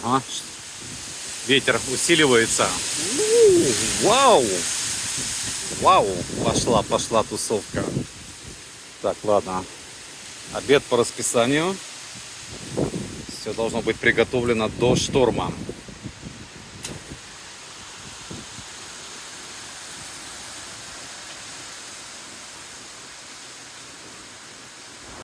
Ага. Ветер усиливается. Вау! Вау! Пошла тусовка. Так, ладно. Обед по расписанию. Все должно быть приготовлено до шторма.